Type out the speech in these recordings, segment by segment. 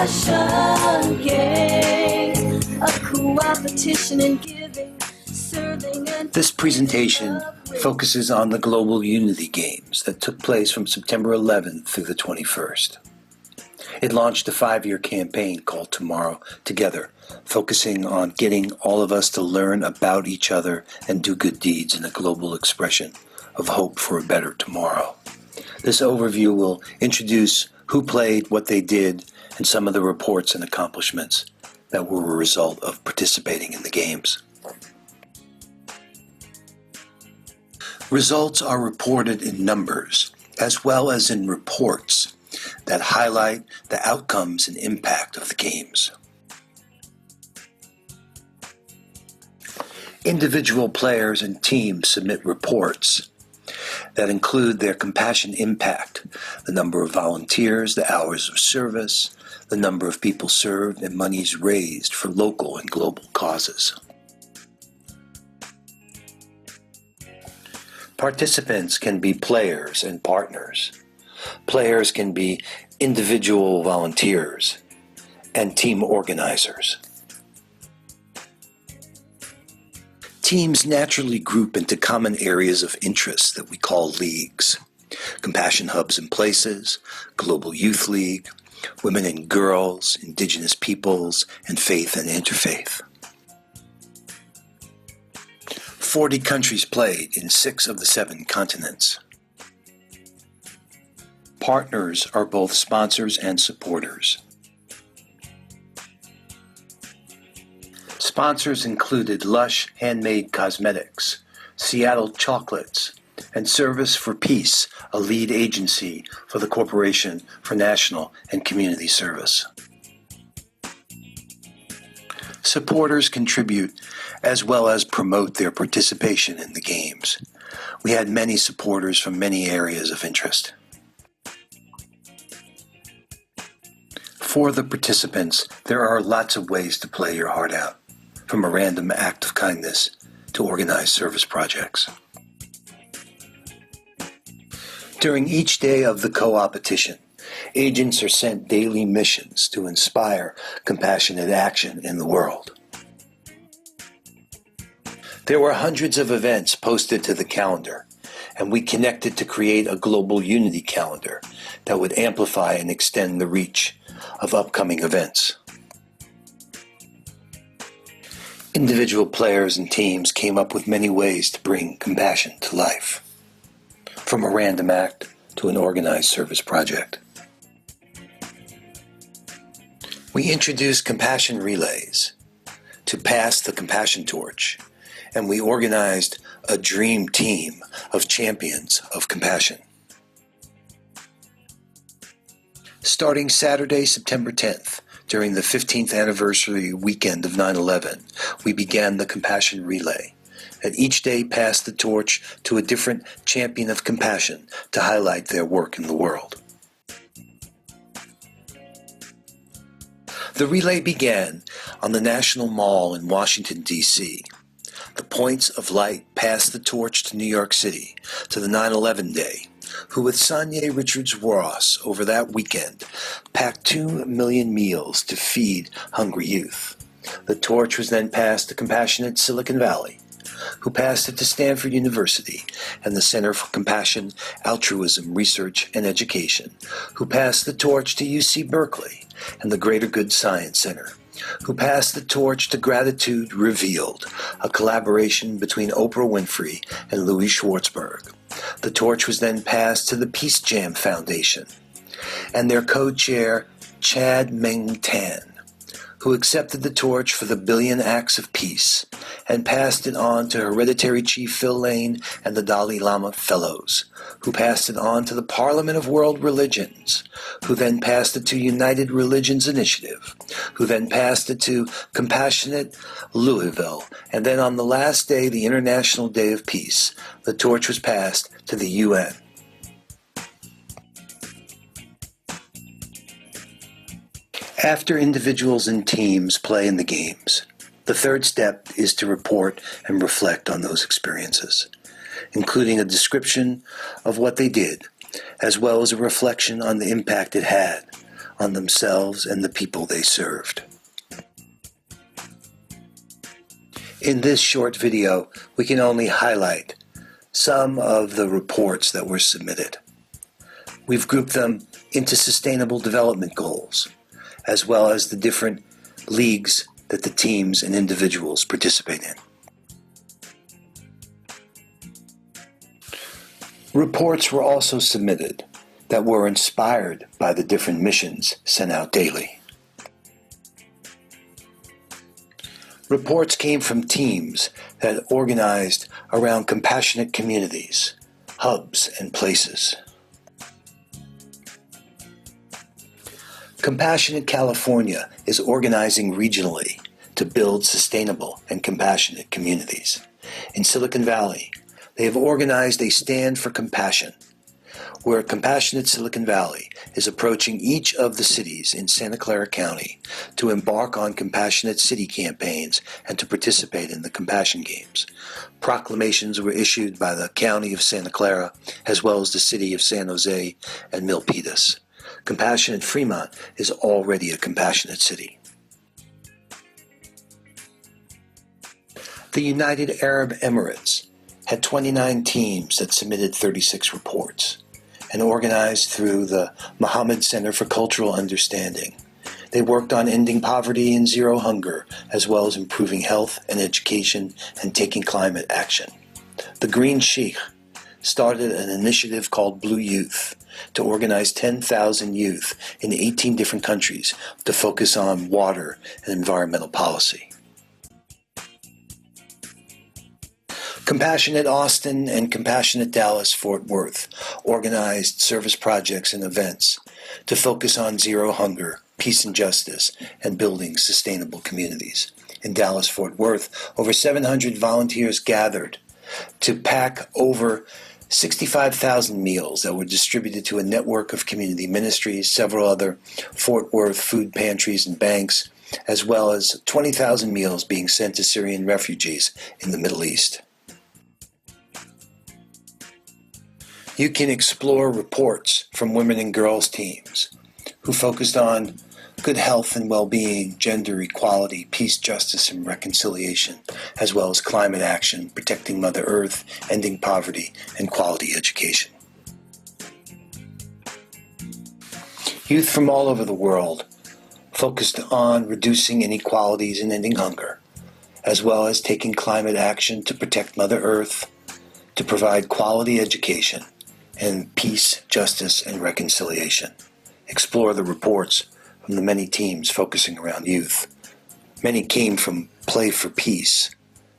compassion game, a competition in giving, serving, and This presentation focuses on the Global Unity Games that took place from September 11th through the 21st. It launched a 5-year campaign called Tomorrow Together, focusing on getting all of us to learn about each other and do good deeds in a global expression of hope for a better tomorrow. This overview will introduce who played, what they did, and some of the reports and accomplishments that were a result of participating in the games. Results are reported in numbers, as well as in reports that highlight the outcomes and impact of the games. Individual players and teams submit reports that include their compassion impact, the number of volunteers, the hours of service, the number of people served, and monies raised for local and global causes. Participants can be players and partners. Players can be individual volunteers and team organizers. Teams naturally group into common areas of interest that we call leagues. Compassion Hubs and Places, Global Youth League, Women and Girls, Indigenous Peoples, and Faith and Interfaith. 40 countries played in 6 of the 7 continents. Partners are both sponsors and supporters. Sponsors included Lush Handmade Cosmetics, Seattle Chocolates, and Service for Peace, a lead agency for the Corporation for National and Community Service. Supporters contribute as well as promote their participation in the games. We had many supporters from many areas of interest. For the participants, there are lots of ways to play your heart out, from a random act of kindness to organized service projects. During each day of the co-opetition, agents are sent daily missions to inspire compassionate action in the world. There were hundreds of events posted to the calendar, and we connected to create a global unity calendar that would amplify and extend the reach of upcoming events. Individual players and teams came up with many ways to bring compassion to life, from a random act to an organized service project. We introduced compassion relays to pass the compassion torch, and we organized a dream team of champions of compassion. Starting Saturday, September 10th, during the 15th anniversary weekend of 9/11, we began the Compassion Relay, and each day passed the torch to a different champion of compassion to highlight their work in the world. The relay began on the National Mall in Washington, D.C. The points of light passed the torch to New York City, to the 9/11 Day, who with Sonia Richards-Ross over that weekend packed 2 million meals to feed hungry youth. The torch was then passed to Compassionate Silicon Valley, who passed it to Stanford University and the Center for Compassion, Altruism, Research, and Education, who passed the torch to UC Berkeley and the Greater Good Science Center, who passed the torch to Gratitude Revealed, a collaboration between Oprah Winfrey and Louis Schwartzberg. The torch was then passed to the Peace Jam Foundation and their co-chair, Chad Meng Tan, who accepted the torch for the Billion Acts of Peace and passed it on to Hereditary Chief Phil Lane and the Dalai Lama Fellows, who passed it on to the Parliament of World Religions, who then passed it to United Religions Initiative, who then passed it to Compassionate Louisville, and then on the last day, the International Day of Peace, the torch was passed to the UN. After individuals and teams play in the games, the third step is to report and reflect on those experiences, including a description of what they did, as well as a reflection on the impact it had on themselves and the people they served. In this short video, we can only highlight some of the reports that were submitted. We've grouped them into sustainable development goals, as well as the different leagues that the teams and individuals participate in. Reports were also submitted that were inspired by the different missions sent out daily. Reports came from teams that organized around compassionate communities, hubs, and places. Compassionate California is organizing regionally to build sustainable and compassionate communities. In Silicon Valley, they have organized a Stand for Compassion, where Compassionate Silicon Valley is approaching each of the cities in Santa Clara County to embark on compassionate city campaigns and to participate in the Compassion Games. Proclamations were issued by the County of Santa Clara, as well as the City of San Jose and Milpitas. Compassionate Fremont is already a compassionate city. The United Arab Emirates had 29 teams that submitted 36 reports and organized through the Mohammed Center for Cultural Understanding. They worked on ending poverty and zero hunger, as well as improving health and education and taking climate action. The Green Sheikh started an initiative called Blue Youth to organize 10,000 youth in 18 different countries to focus on water and environmental policy. Compassionate Austin and Compassionate Dallas Fort Worth organized service projects and events to focus on zero hunger, peace and justice, and building sustainable communities. In Dallas Fort Worth, over 700 volunteers gathered to pack over 65,000 meals that were distributed to a network of community ministries, several other Fort Worth food pantries and banks, as well as 20,000 meals being sent to Syrian refugees in the Middle East. You can explore reports from women and girls teams who focused on good health and well-being, gender equality, peace, justice, and reconciliation, as well as climate action, protecting Mother Earth, ending poverty, and quality education. Youth from all over the world focused on reducing inequalities and ending hunger, as well as taking climate action to protect Mother Earth, to provide quality education, and peace, justice, and reconciliation. Explore the reports from the many teams focusing around youth. Many came from Play for Peace,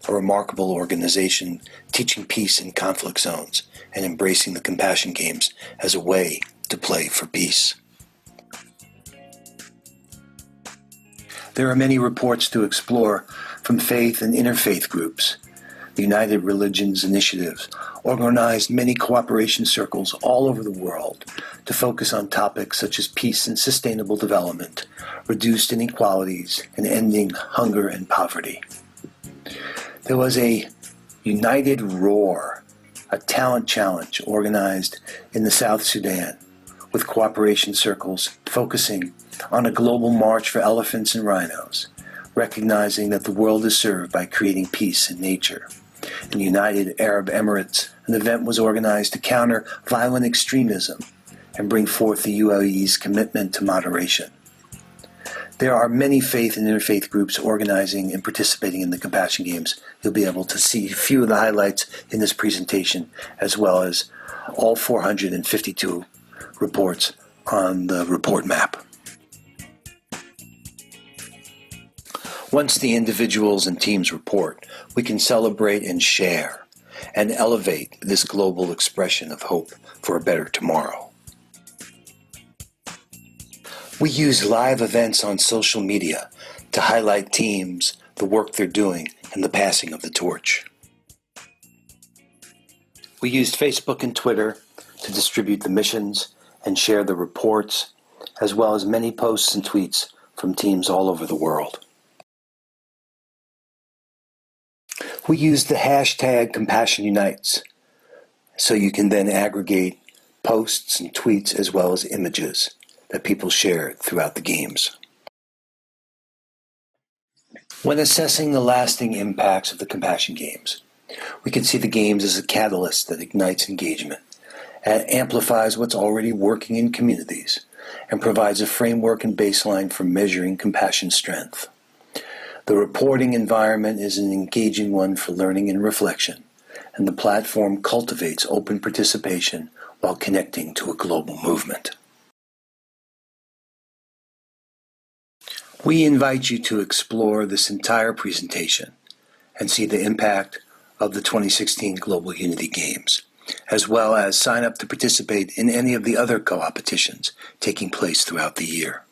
a remarkable organization teaching peace in conflict zones and embracing the Compassion Games as a way to play for peace. There are many reports to explore from faith and interfaith groups. The United Religions Initiative organized many cooperation circles all over the world to focus on topics such as peace and sustainable development, reduced inequalities, and ending hunger and poverty. There was a United Roar, a talent challenge organized in the South Sudan with cooperation circles focusing on a global march for elephants and rhinos, recognizing that the world is served by creating peace in nature. In the United Arab Emirates, an event was organized to counter violent extremism and bring forth the UAE's commitment to moderation. There are many faith and interfaith groups organizing and participating in the Compassion Games. You'll be able to see a few of the highlights in this presentation, as well as all 452 reports on the report map. Once the individuals and teams report, we can celebrate and share and elevate this global expression of hope for a better tomorrow. We use live events on social media to highlight teams, the work they're doing, and the passing of the torch. We used Facebook and Twitter to distribute the missions and share the reports, as well as many posts and tweets from teams all over the world. We used the hashtag Compassion Unites, so you can then aggregate posts and tweets as well as images that people shared throughout the games. When assessing the lasting impacts of the Compassion Games, we can see the games as a catalyst that ignites engagement, and amplifies what's already working in communities, and provides a framework and baseline for measuring compassion strength. The reporting environment is an engaging one for learning and reflection, and the platform cultivates open participation while connecting to a global movement. We invite you to explore this entire presentation and see the impact of the 2016 Global Unity Games, as well as sign up to participate in any of the other co-opetitions taking place throughout the year.